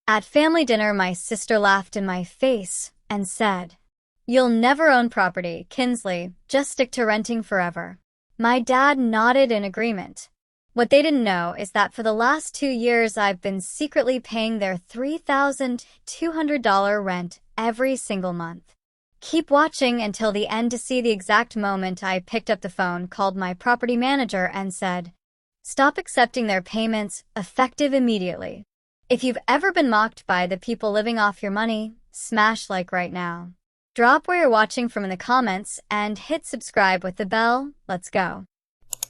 At family dinner, my sister laughed in my face and said, "You'll never own property, Kinsley. Just stick to renting forever." My dad nodded in agreement. What they didn't know is that for the last 2 years, I've been secretly paying their $3,200 rent every single month. Keep watching until the end to see the exact moment I picked up the phone, called my property manager, and said, "Stop accepting their payments, effective immediately." If you've ever been mocked by the people living off your money, smash like right now. Drop where you're watching from in the comments and hit subscribe with the bell. Let's go.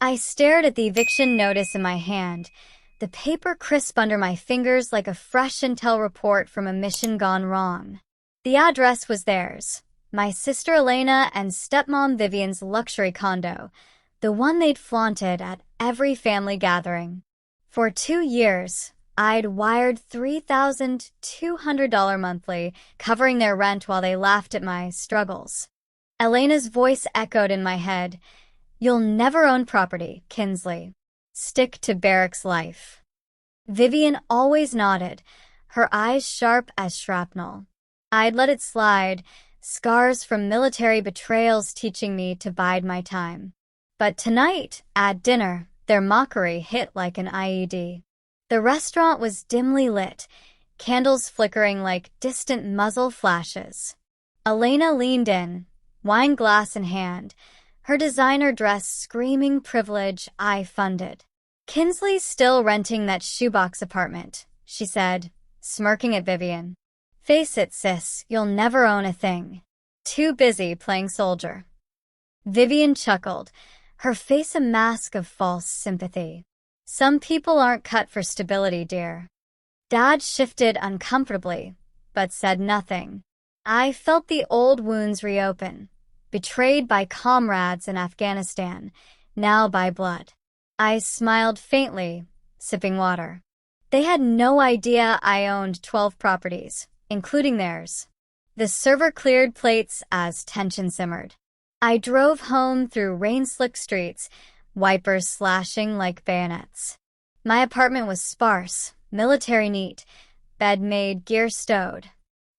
I stared at the eviction notice in my hand, the paper crisp under my fingers like a fresh intel report from a mission gone wrong. The address was theirs, my sister Elena and stepmom Vivian's luxury condo, the one they'd flaunted at every family gathering. For 2 years, I'd wired $3,200 monthly, covering their rent while they laughed at my struggles. Elena's voice echoed in my head, "You'll never own property, Kinsley. Stick to barracks life." Vivian always nodded, her eyes sharp as shrapnel. I'd let it slide, scars from military betrayals teaching me to bide my time. But tonight, at dinner, their mockery hit like an IED. The restaurant was dimly lit, candles flickering like distant muzzle flashes. Elena leaned in, wine glass in hand, her designer dress screaming privilege I funded. "Kinsley's still renting that shoebox apartment," she said, smirking at Vivian. "Face it, sis, you'll never own a thing. Too busy playing soldier." Vivian chuckled, her face a mask of false sympathy. "Some people aren't cut for stability, dear." Dad shifted uncomfortably, but said nothing. I felt the old wounds reopen, betrayed by comrades in Afghanistan, now by blood. I smiled faintly, sipping water. They had no idea I owned 12 properties, including theirs. The server cleared plates as tension simmered. I drove home through rain-slick streets, wipers slashing like bayonets. My apartment was sparse, military neat, bed made, gear stowed.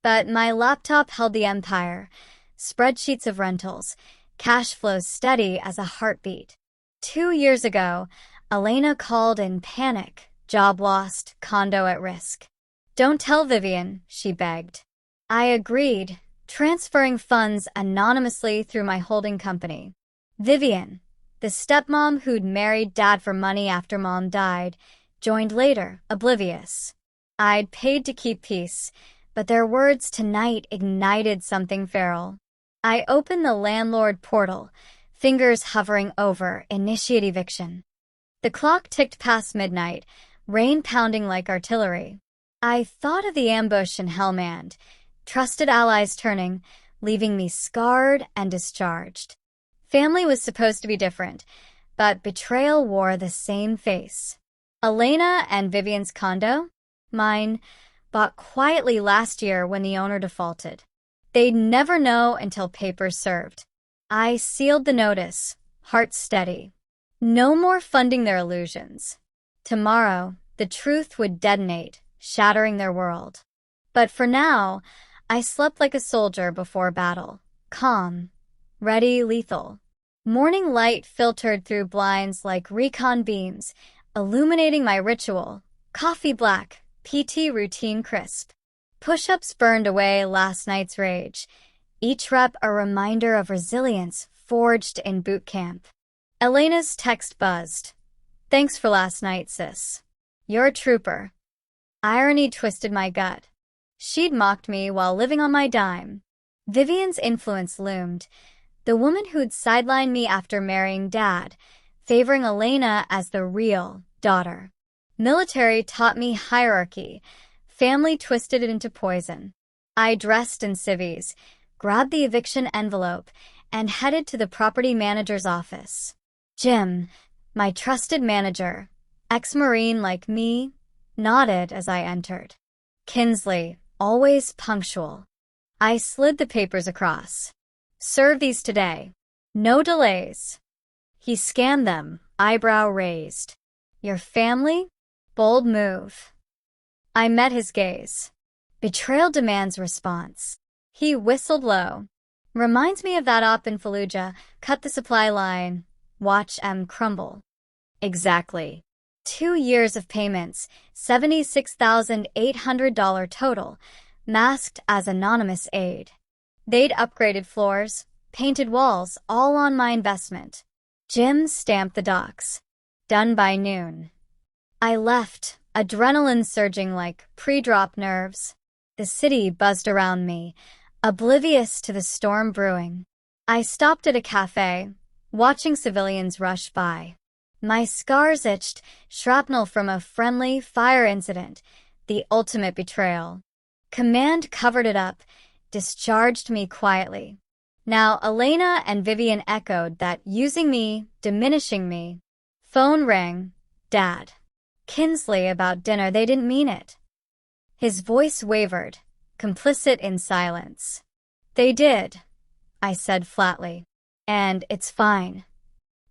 But my laptop held the empire, spreadsheets of rentals, cash flows steady as a heartbeat. 2 years ago, Elena called in panic, job lost, condo at risk. "Don't tell Vivian," she begged. I agreed, transferring funds anonymously through my holding company. Vivian, the stepmom who'd married Dad for money after Mom died, joined later, oblivious. I'd paid to keep peace, but their words tonight ignited something feral. I opened the landlord portal, fingers hovering over initiate eviction. The clock ticked past midnight, rain pounding like artillery. I thought of the ambush in Helmand, trusted allies turning, leaving me scarred and discharged. Family was supposed to be different, but betrayal wore the same face. Elena and Vivian's condo, mine, bought quietly last year when the owner defaulted. They'd never know until papers served. I sealed the notice, heart steady. No more funding their illusions. Tomorrow, the truth would detonate, shattering their world. But for now, I slept like a soldier before battle, calm, ready, lethal. Morning light filtered through blinds like recon beams, illuminating my ritual, coffee black, PT routine crisp. Push-ups burned away last night's rage, each rep a reminder of resilience forged in boot camp. Elena's text buzzed. "Thanks for last night, sis. You're a trooper." Irony twisted my gut. She'd mocked me while living on my dime. Vivian's influence loomed, the woman who'd sidelined me after marrying Dad, favoring Elena as the real daughter. Military taught me hierarchy. Family twisted it into poison. I dressed in civvies, grabbed the eviction envelope, and headed to the property manager's office. Jim, my trusted manager, ex-Marine like me, nodded as I entered. Kinsley, always punctual. I slid the papers across. "Serve these today. No delays." He scanned them, eyebrow raised. "Your family? Bold move." I met his gaze. Betrayal demands response. He whistled low. Reminds me of that op in Fallujah. Cut the supply line. Watch M crumble. Exactly. 2 years of payments, $76,800 total, masked as anonymous aid. They'd upgraded floors, painted walls, all on my investment. Jim stamped the docs. Done by noon. I left, adrenaline surging like pre-drop nerves. The city buzzed around me, oblivious to the storm brewing. I stopped at a cafe, watching civilians rush by. My scars itched, shrapnel from a friendly fire incident, the ultimate betrayal. Command covered it up, discharged me quietly. Now Elena and Vivian echoed that using me, diminishing me. Phone rang. Dad. Kinsley about dinner, they didn't mean it. His voice wavered, complicit in silence. They did, I said flatly. And it's fine.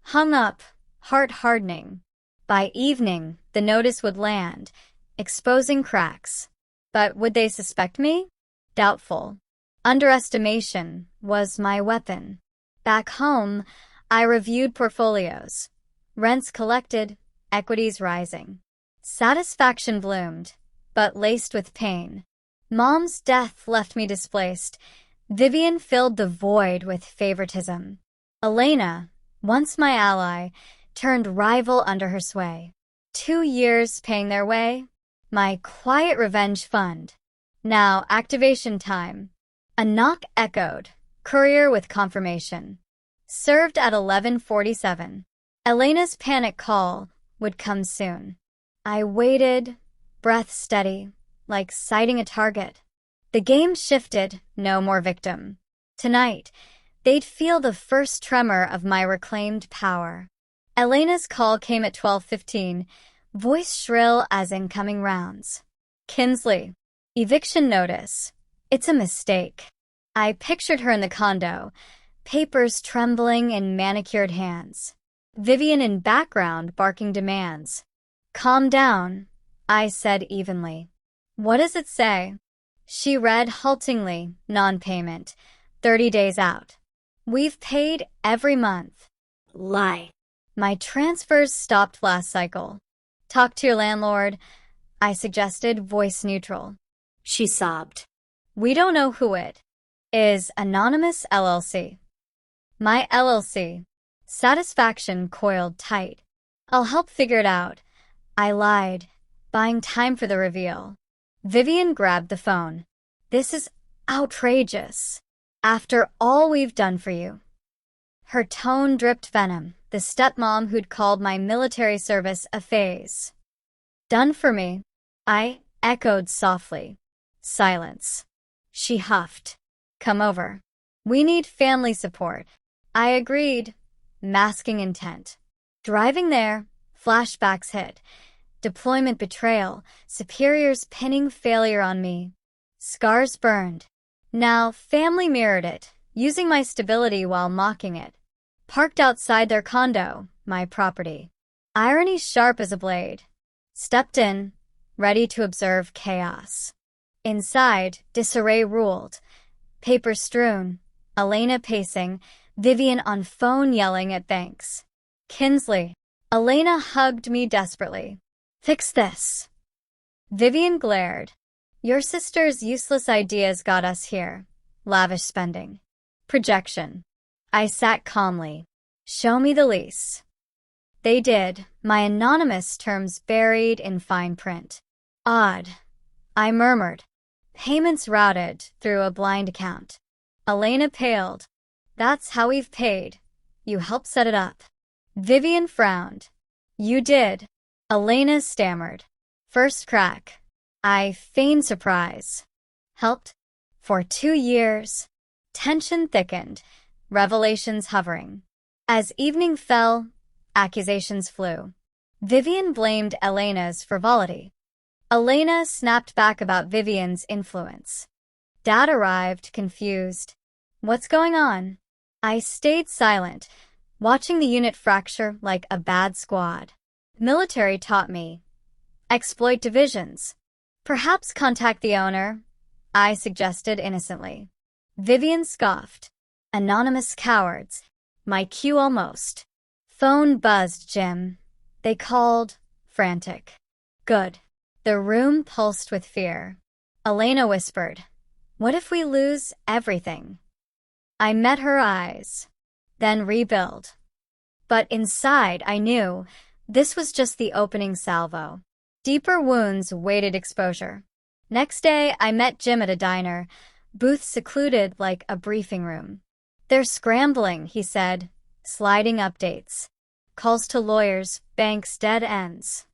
Hung up, heart hardening. By evening, the notice would land, exposing cracks. But would they suspect me? Doubtful. Underestimation was my weapon. Back home, I reviewed portfolios. Rents collected, equities rising. Satisfaction bloomed, but laced with pain. Mom's death left me displaced. Vivian filled the void with favoritism. Elena, once my ally, turned rival under her sway. 2 years paying their way. My quiet revenge fund. Now activation time. A knock echoed. Courier with confirmation. Served at 11:47. Elena's panic call would come soon. I waited, breath steady, like sighting a target. The game shifted, no more victim. Tonight, they'd feel the first tremor of my reclaimed power. Elena's call came at 12:15, voice shrill as incoming rounds. Kinsley. Eviction notice. It's a mistake. I pictured her in the condo, papers trembling in manicured hands. Vivian in background barking demands. Calm down, I said evenly. What does it say? She read haltingly, non-payment, 30 days out. We've paid every month. Lie. My transfers stopped last cycle. Talk to your landlord, I suggested, voice neutral. She sobbed. We don't know who it is. Anonymous LLC. My LLC. Satisfaction coiled tight. I'll help figure it out. I lied, buying time for the reveal. Vivian grabbed the phone. This is outrageous. After all we've done for you. Her tone dripped venom, the stepmom who'd called my military service a phase. Done for me, I echoed softly. Silence. She huffed. Come over. We need family support. I agreed, masking intent. Driving there, flashbacks hit. Deployment betrayal, superiors pinning failure on me. Scars burned. Now family mirrored it, using my stability while mocking it. Parked outside their condo, my property. Irony sharp as a blade. Stepped in, ready to observe chaos. Inside, disarray ruled. Papers strewn, Elena pacing, Vivian on phone yelling at banks. Kinsley. Elena hugged me desperately. Fix this. Vivian glared. Your sister's useless ideas got us here. Lavish spending. Projection. I sat calmly. Show me the lease. They did, my anonymous terms buried in fine print. Odd. I murmured. Payments routed through a blind account. Elena paled. That's how we've paid. You helped set it up. Vivian frowned. You did. Elena stammered. First crack. I feigned surprise. Helped? For 2 years. Tension thickened, revelations hovering. As evening fell, accusations flew. Vivian blamed Elena's frivolity. Elena snapped back about Vivian's influence. Dad arrived, confused. What's going on? I stayed silent, watching the unit fracture like a bad squad. Military taught me. Exploit divisions. Perhaps contact the owner, I suggested innocently. Vivian scoffed. Anonymous cowards. My cue almost. Phone buzzed, Jim. They called, frantic. Good. The room pulsed with fear. Elena whispered, "What if we lose everything?" I met her eyes. Then rebuild. But inside, I knew this was just the opening salvo. Deeper wounds waited exposure. Next day, I met Jim at a diner, booth secluded like a briefing room. "They're scrambling," he said, sliding updates. Calls to lawyers, banks, dead ends.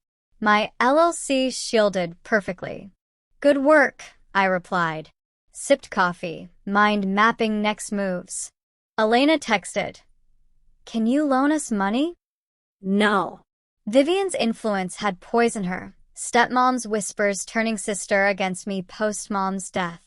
My LLC shielded perfectly. "Good work," I replied. Sipped coffee, mind mapping next moves. Elena texted, "Can you loan us money?" No. Vivian's influence had poisoned her. Stepmom's whispers turning sister against me post-mom's death.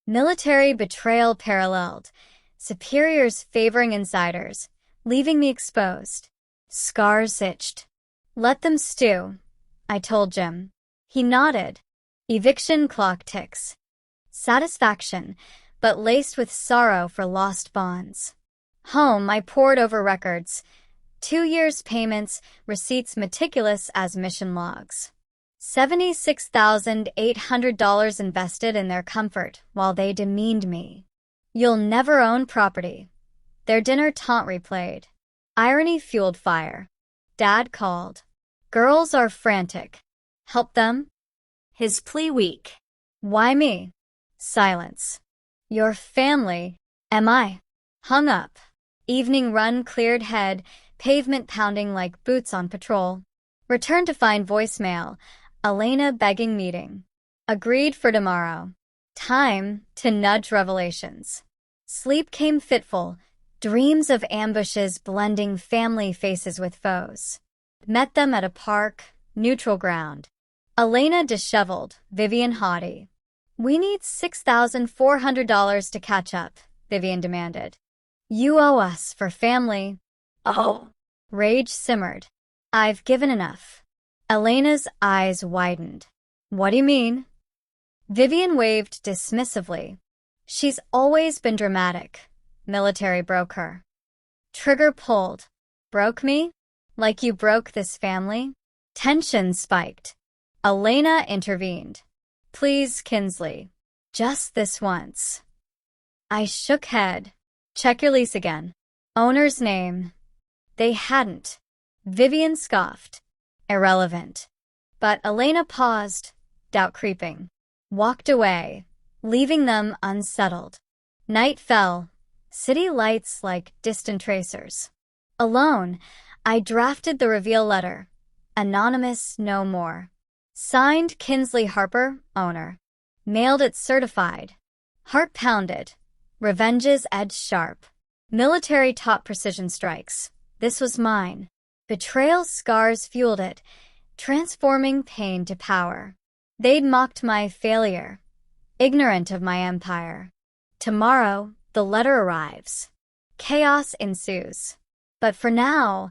Military betrayal paralleled. Superiors favoring insiders, leaving me exposed. Scars itched. "Let them stew," I told Jim. He nodded. Eviction clock ticks. Satisfaction, but laced with sorrow for lost bonds. Home, I pored over records. 2 years' payments, receipts meticulous as mission logs. $76,800 invested in their comfort while they demeaned me. "You'll never own property." Their dinner taunt replayed. Irony fueled fire. Dad called. "Girls are frantic. Help them?" His plea weak. "Why me?" Silence. "Your family." Am I? Hung up. Evening run, cleared head, pavement pounding like boots on patrol. Returned to find voicemail. Elena begging meeting. Agreed for tomorrow. Time to nudge revelations. Sleep came fitful, dreams of ambushes blending family faces with foes. Met them at a park, neutral ground. Elena disheveled, Vivian haughty. "We need $6,400 to catch up," Vivian demanded. "You owe us for family." Oh. Rage simmered. "I've given enough." Elena's eyes widened. "What do you mean?" Vivian waved dismissively. "She's always been dramatic." Military broke her. Trigger pulled. "Broke me? Like you broke this family?" Tension spiked. Elena intervened. "Please, Kinsley. Just this once." I shook head. "Check your lease again." Owner's name. They hadn't. Vivian scoffed. Irrelevant. But Elena paused, doubt creeping. Walked away, leaving them unsettled. Night fell. City lights like distant tracers. Alone, I drafted the reveal letter. Anonymous no more. Signed Kinsley Harper, owner. Mailed it certified. Heart pounded. Revenge's edge sharp. Military taught precision strikes. This was mine. Betrayal's scars fueled it, transforming pain to power. They'd mocked my failure, ignorant of my empire. Tomorrow, the letter arrives. Chaos ensues. But for now,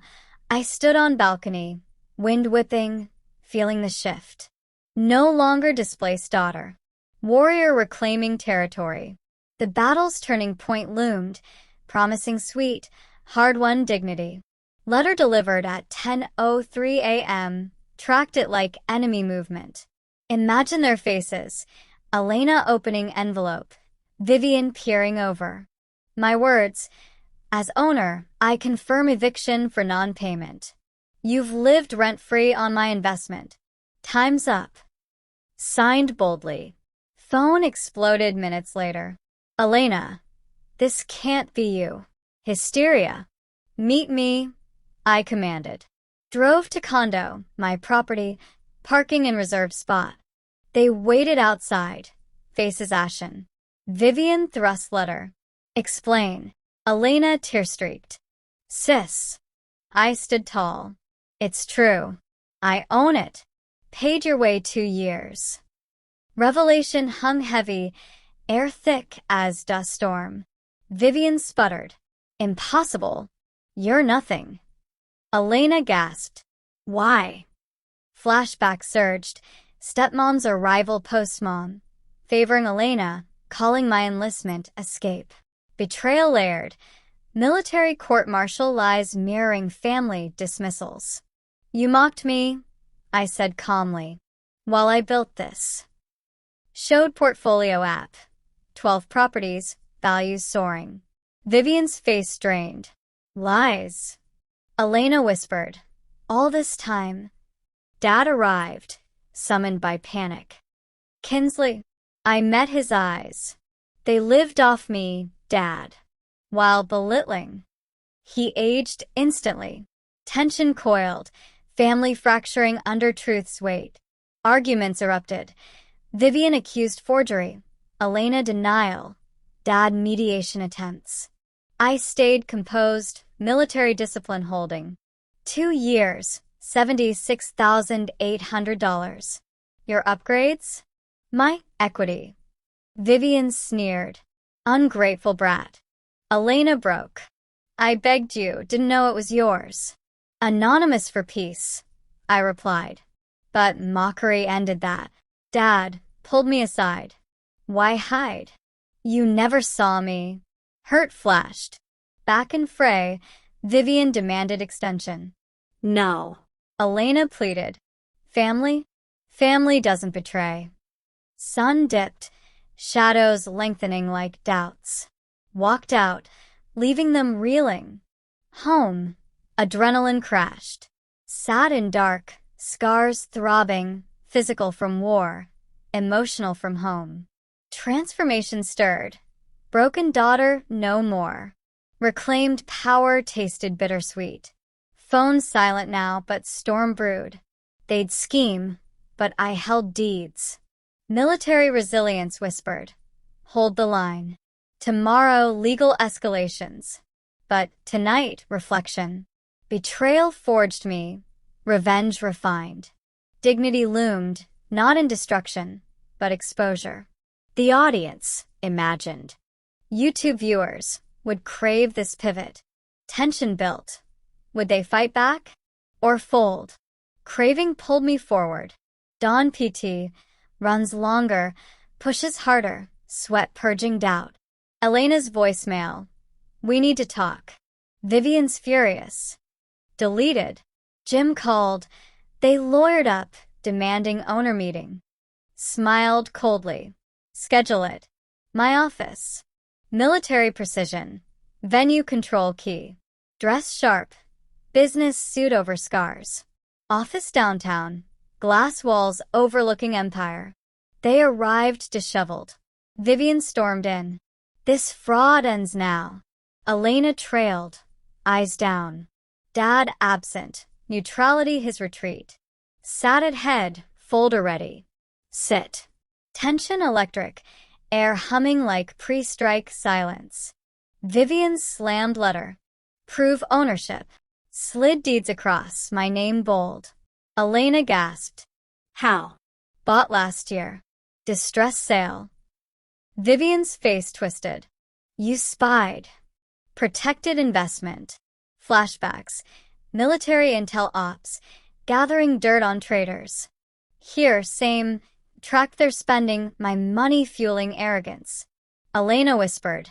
I stood on balcony, wind whipping, feeling the shift. No longer displaced daughter. Warrior reclaiming territory. The battle's turning point loomed, promising sweet, hard-won dignity. Letter delivered at 10:03 a.m., tracked it like enemy movement. Imagine their faces. Elena opening envelope. Vivian peering over. My words, "As owner, I confirm eviction for non-payment. You've lived rent-free on my investment. Time's up." Signed boldly. Phone exploded minutes later. "Elena, this can't be you." Hysteria. "Meet me," I commanded. Drove to condo, my property, parking in reserved spot. They waited outside, faces ashen. Vivian thrust letter. Explain. Elena tear-streaked. "Sis." I stood tall. "It's true. I own it. Paid your way 2 years." Revelation hung heavy, air thick as dust storm. Vivian sputtered. "Impossible. You're nothing." Elena gasped. "Why?" Flashback surged. Stepmom's a rival postmom, favoring Elena, calling my enlistment escape. Betrayal layered. Military court-martial lies mirroring family dismissals. You mocked me, I said calmly, while I built this. Showed portfolio app. 12 properties, values soaring. Vivian's face strained. Lies. Elena whispered. All this time. Dad arrived, summoned by panic. Kinsley. I met his eyes. They lived off me, Dad. While belittling. He aged instantly. Tension coiled, family fracturing under truth's weight. Arguments erupted. Vivian accused forgery. Elena denial. Dad mediation attempts. I stayed composed, military discipline holding. 2 years, $76,800. Your upgrades? My equity. Vivian sneered. Ungrateful brat. Elena broke. I begged you, didn't know it was yours. Anonymous for peace, I replied. But mockery ended that. Dad pulled me aside. Why hide? You never saw me. Hurt flashed. Back in fray, Vivian demanded extension. No. Elena pleaded. Family? Family doesn't betray. Sun dipped, shadows lengthening like doubts. Walked out, leaving them reeling. Home. Adrenaline crashed. Sad and dark, scars throbbing, physical from war, emotional from home. Transformation stirred. Broken daughter, no more. Reclaimed power tasted bittersweet. Phone silent now, but storm brewed. They'd scheme, but I held deeds. Military resilience whispered. Hold the line. Tomorrow, legal escalations. But tonight, reflection. Betrayal forged me. Revenge refined. Dignity loomed, not in destruction, but exposure. The audience imagined. YouTube viewers would crave this pivot. Tension built. Would they fight back? Or fold? Craving pulled me forward. Dawn PT runs longer, pushes harder, sweat purging doubt. Elena's voicemail. We need to talk. Vivian's furious. Deleted. Jim called. They lawyered up, demanding owner meeting. Smiled coldly. Schedule it. My office. Military precision. Venue control key. Dress sharp. Business suit over scars. Office downtown. Glass walls overlooking empire. They arrived disheveled. Vivian stormed in. This fraud ends now. Elena trailed, eyes down. Dad absent, neutrality his retreat. Sat at head, folder ready. Sit. Tension electric, air humming like pre-strike silence. Vivian slammed letter. Prove ownership. Slid deeds across, my name bold. Elena gasped. How? Bought last year. Distress sale. Vivian's face twisted. You spied. Protected investment. Flashbacks. Military intel ops. Gathering dirt on traders. Here, same. Track their spending, my money-fueling arrogance. Elena whispered.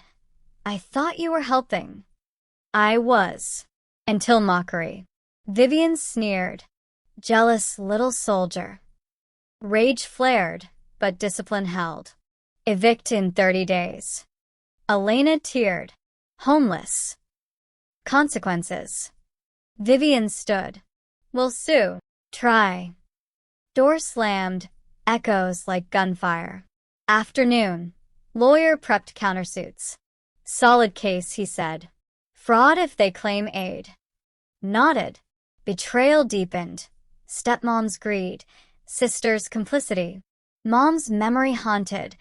I thought you were helping. I was. Until mockery. Vivian sneered. Jealous little soldier. Rage flared, but discipline held. Evict in 30 days. Elena teared. Homeless. Consequences. Vivian stood. Will sue. Try. Door slammed. Echoes like gunfire. Afternoon. Lawyer prepped countersuits. Solid case, he said. Fraud if they claim aid. Nodded. Betrayal deepened. Stepmom's greed. Sister's complicity. Mom's memory haunted.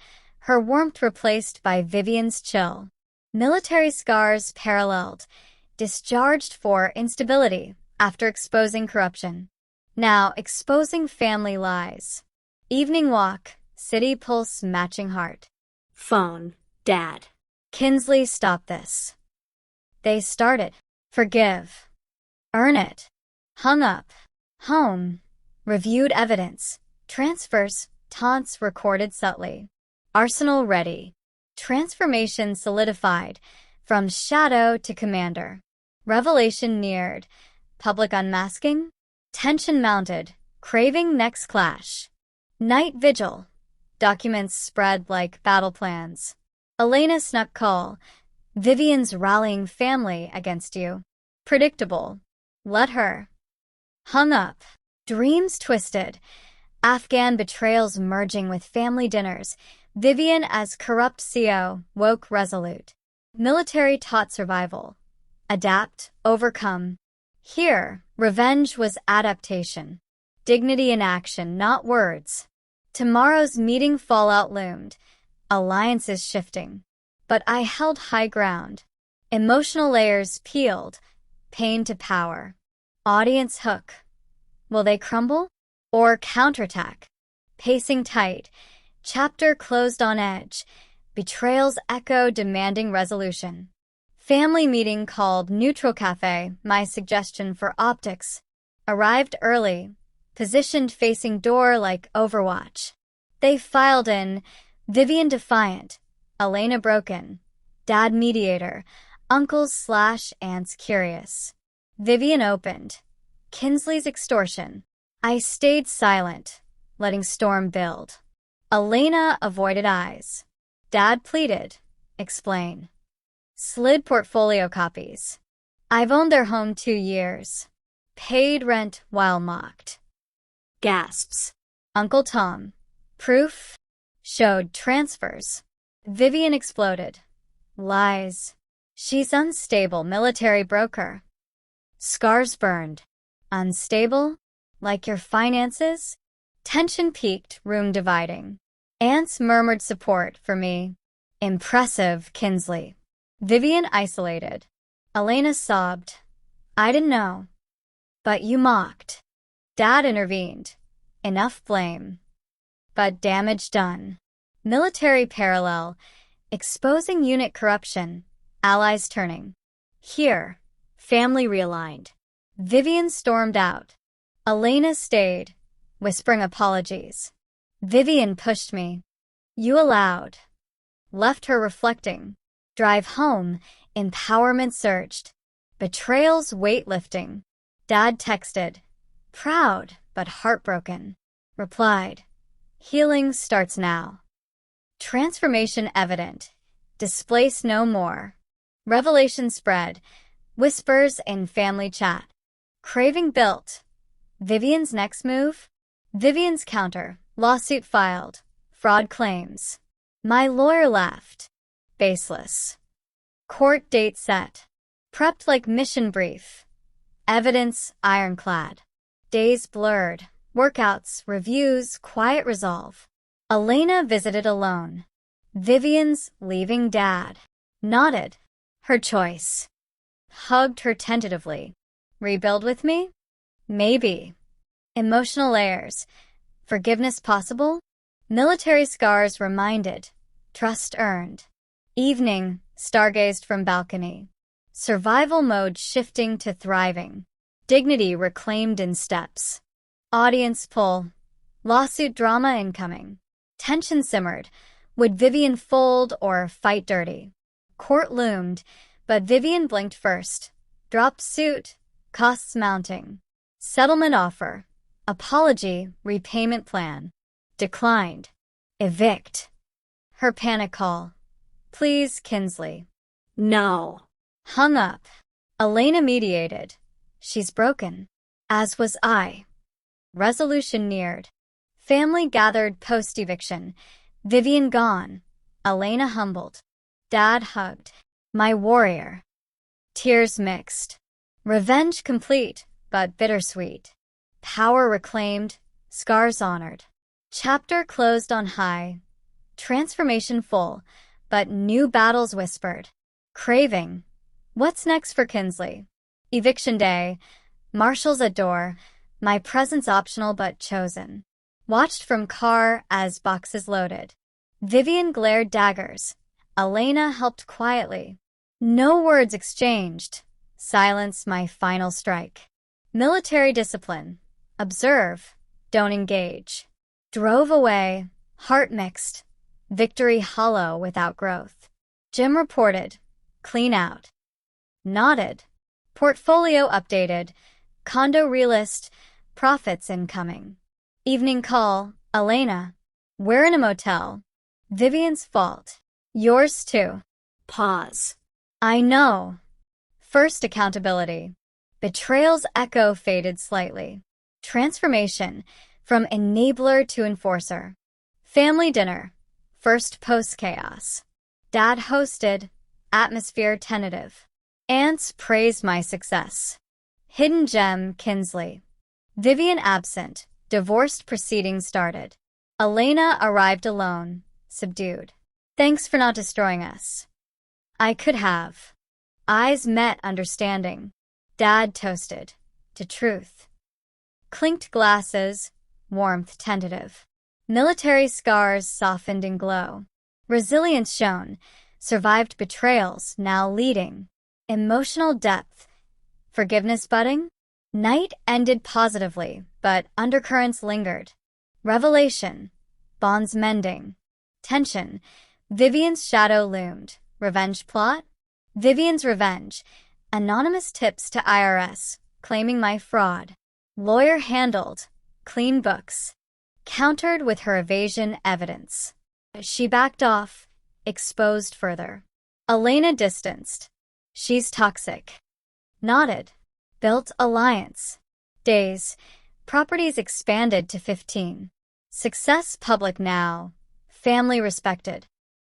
Her warmth replaced by Vivian's chill. Military scars paralleled. Discharged for instability after exposing corruption. Now exposing family lies. Evening walk. City pulse matching heart. Phone. Dad. Kinsley, stop this. They started. Forgive. Earn it. Hung up. Home. Reviewed evidence. Transfers, taunts recorded subtly. Arsenal ready. Transformation solidified, from shadow to commander. Revelation neared. Public unmasking? Tension mounted, craving next clash. Night vigil. Documents spread like battle plans. Elena snuck call. Vivian's rallying family against you. Predictable. Let her. Hung up. Dreams twisted. Afghan betrayals merging with family dinners. Vivian as corrupt CO, woke resolute. Military taught survival. Adapt, overcome. Here, revenge was adaptation. Dignity in action, not words. Tomorrow's meeting fallout loomed. Alliances shifting. But I held high ground. Emotional layers peeled. Pain to power. Audience hook. Will they crumble? Or counterattack? Pacing tight. Chapter closed on edge. Betrayals echo demanding resolution. Family meeting called Neutral Cafe, my suggestion for optics. Arrived early. Positioned facing door like Overwatch. They filed in. Vivian defiant. Elena broken. Dad mediator. Uncles/aunts curious. Vivian opened. Kinsley's extortion. I stayed silent, letting storm build. Elena avoided eyes. Dad pleaded. Explain. Slid portfolio copies. I've owned their home 2 years. Paid rent while mocked. Gasps. Uncle Tom. Proof? Showed transfers. Vivian exploded. Lies. She's unstable, military broker. Scars burned. Unstable? Like your finances? Tension peaked, room dividing. Aunts murmured support for me. Impressive, Kinsley. Vivian isolated. Elena sobbed. I didn't know. But you mocked. Dad intervened. Enough blame. But damage done. Military parallel. Exposing unit corruption. Allies turning. Here. Family realigned. Vivian stormed out. Elena stayed, whispering apologies. Vivian pushed me. You allowed. Left her reflecting. Drive home, empowerment surged. Betrayals weightlifting. Dad texted. Proud, but heartbroken. Replied. Healing starts now. Transformation evident. Displace no more. Revelation spread. Whispers in family chat. Craving built. Vivian's next move? Vivian's counter. Lawsuit filed. Fraud claims. My lawyer laughed. Baseless. Court date set. Prepped like mission brief. Evidence ironclad. Days blurred. Workouts, reviews, quiet resolve. Elena visited alone. Vivian's leaving Dad. Nodded. Her choice. Hugged her tentatively. Rebuild with me? Maybe. Emotional layers. Forgiveness possible? Military scars reminded. Trust earned. Evening, stargazed from balcony. Survival mode shifting to thriving. Dignity reclaimed in steps. Audience pull. Lawsuit drama incoming. Tension simmered. Would Vivian fold or fight dirty? Court loomed, but Vivian blinked first. Dropped suit. Costs mounting. Settlement offer. Apology, repayment plan. Declined. Evict. Her panic call. Please, Kinsley. No. Hung up. Elena mediated. She's broken. As was I. Resolution neared. Family gathered post-eviction. Vivian gone. Elena humbled. Dad hugged. My warrior. Tears mixed. Revenge complete, but bittersweet. Power reclaimed, scars honored. Chapter closed on high. Transformation full, but new battles whispered. Craving. What's next for Kinsley? Eviction day. Marshals at door. My presence optional but chosen. Watched from car as boxes loaded. Vivian glared daggers. Elena helped quietly. No words exchanged. Silence my final strike. Military discipline. Observe. Don't engage. Drove away, heart mixed, victory hollow without growth. Jim reported, clean out. Nodded. Portfolio updated, condo realist, profits incoming. Evening call, Elena. We're in a motel. Vivian's fault. Yours too. Pause. I know. First accountability. Betrayal's echo faded slightly. Transformation from enabler to enforcer. Family dinner. First post-chaos. Dad hosted. Atmosphere tentative. Aunts praised my success. Hidden gem, Kinsley. Vivian absent. Divorced proceedings started. Elena arrived alone, subdued. Thanks for not destroying us. I could have. Eyes met, understanding. Dad toasted. To truth. Clinked glasses, warmth tentative. Military scars softened in glow. Resilience shown. Survived betrayals, now leading. Emotional depth. Forgiveness budding? Night ended positively, but undercurrents lingered. Revelation. Bonds mending. Tension. Vivian's shadow loomed. Revenge plot? Vivian's revenge. Anonymous tips to IRS, claiming my fraud. Lawyer handled. Clean books. Countered with her evasion evidence. She backed off, exposed further. Elena distanced. She's toxic. Nodded. Built alliance. Days. Properties expanded to 15. Success public now. Family respected.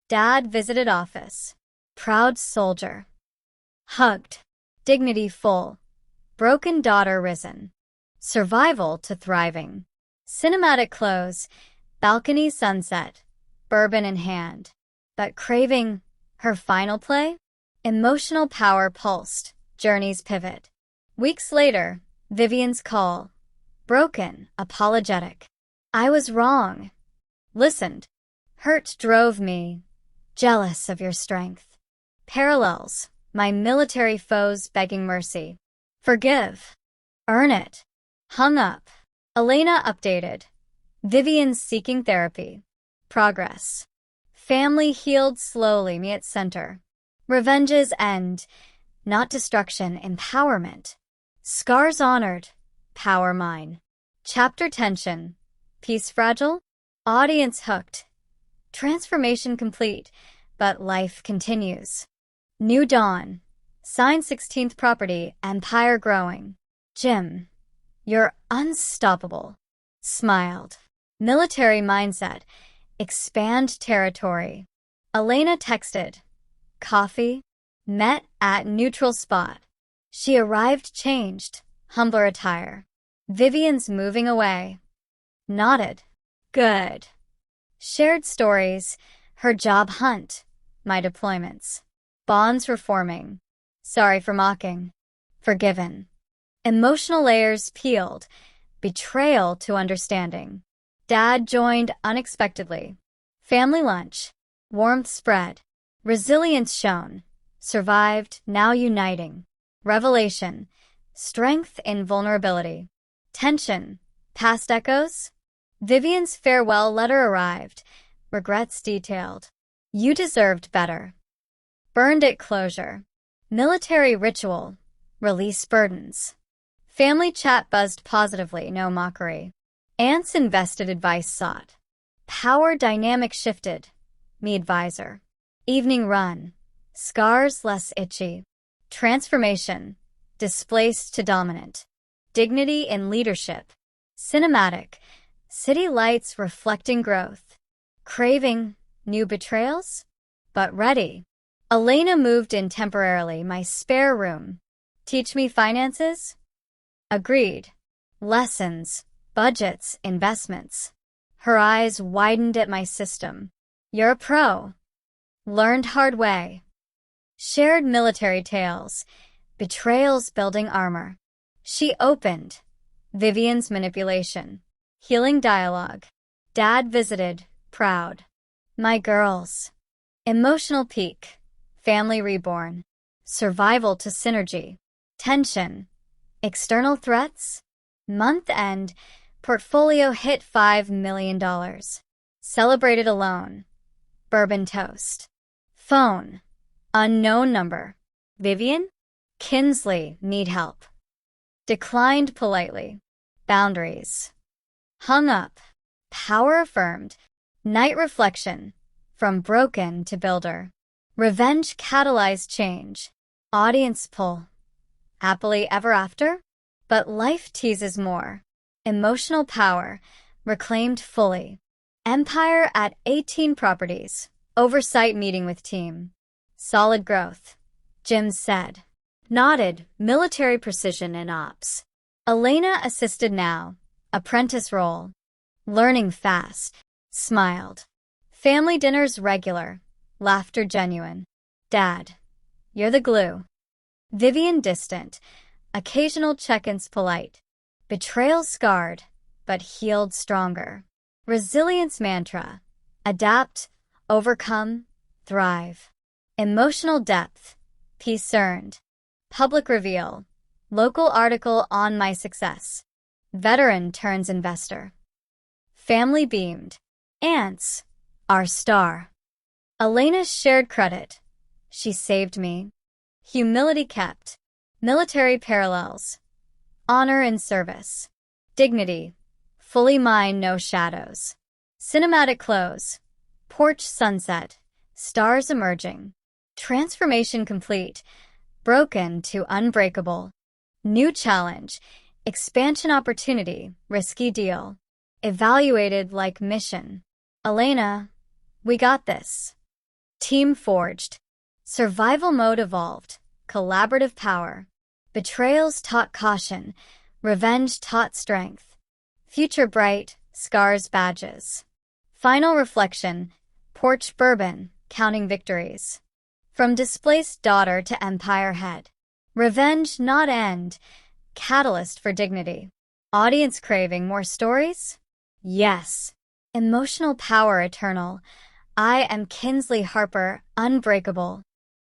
Dad visited office. Proud soldier. Hugged. Dignity full. Broken daughter risen. Survival to thriving. Cinematic close. Balcony sunset. Bourbon in hand. But craving her final play? Emotional power pulsed. Journeys pivot. Weeks later, Vivian's call. Broken, apologetic. I was wrong. Listened. Hurt drove me. Jealous of your strength. Parallels. My military foes begging mercy. Forgive. Earn it. Hung up. Elena updated. Vivian seeking therapy. Progress. Family healed slowly, me at center. Revenge's end. Not destruction, empowerment. Scars honored. Power mine. Chapter tension. Peace fragile. Audience hooked. Transformation complete, but life continues. New dawn. Sign 16th property, empire growing. Jim. You're unstoppable. Smiled. Military mindset. Expand territory. Elena texted. Coffee. Met at neutral spot. She arrived changed. Humbler attire. Vivian's moving away. Nodded. Good. Shared stories. Her job hunt. My deployments. Bonds reforming. Sorry for mocking. Forgiven. Emotional layers peeled. Betrayal to understanding. Dad joined unexpectedly. Family lunch. Warmth spread. Resilience shown. Survived, now uniting. Revelation. Strength in vulnerability. Tension. Past echoes? Vivian's farewell letter arrived. Regrets detailed. You deserved better. Burned it closure. Military ritual. Release burdens. Family chat buzzed positively, no mockery. Aunts invested advice sought. Power dynamic shifted. Me advisor. Evening run. Scars less itchy. Transformation. Displaced to dominant. Dignity in leadership. Cinematic. City lights reflecting growth. Craving new betrayals? But ready. Elena moved in temporarily, my spare room. Teach me finances? Agreed. Lessons, budgets, investments. Her eyes widened at my system. You're a pro. Learned hard way. Shared military tales. Betrayals building armor. She opened. Vivian's manipulation. Healing dialogue. Dad visited, proud. My girls. Emotional peak. Family reborn. Survival to synergy. Tension. External threats. Month end. Portfolio hit $5 million. Celebrated alone. Bourbon toast. Phone. Unknown number. Vivian? Kinsley, need help. Declined politely. Boundaries. Hung up. Power affirmed. Night reflection. From broken to builder. Revenge catalyzed change. Audience pull. Happily ever after? But life teases more. Emotional power. Reclaimed fully. Empire at 18 properties. Oversight meeting with team. Solid growth. Jim said. Nodded. Military precision in ops. Elena assisted now. Apprentice role. Learning fast. Smiled. Family dinners regular. Laughter genuine. Dad. You're the glue. Vivian distant. Occasional check-ins polite. Betrayal scarred, but healed stronger. Resilience mantra. Adapt, overcome, thrive. Emotional depth. Peace earned. Public reveal. Local article on my success. Veteran turns investor. Family beamed. Aunts. Our star. Elena shared credit. She saved me. Humility kept. Military parallels. Honor in service. Dignity. Fully mine, no shadows. Cinematic close. Porch sunset. Stars emerging. Transformation complete. Broken to unbreakable. New challenge. Expansion opportunity. Risky deal. Evaluated like mission. Elena, we got this. Team forged. Survival mode evolved. Collaborative power. Betrayals taught caution. Revenge taught strength. Future bright. Scars badges. Final reflection. Porch bourbon. Counting victories. From displaced daughter to empire head. Revenge not end. Catalyst for dignity. Audience craving more stories? Yes. Emotional power eternal. I am Kinsley Harper, unbreakable.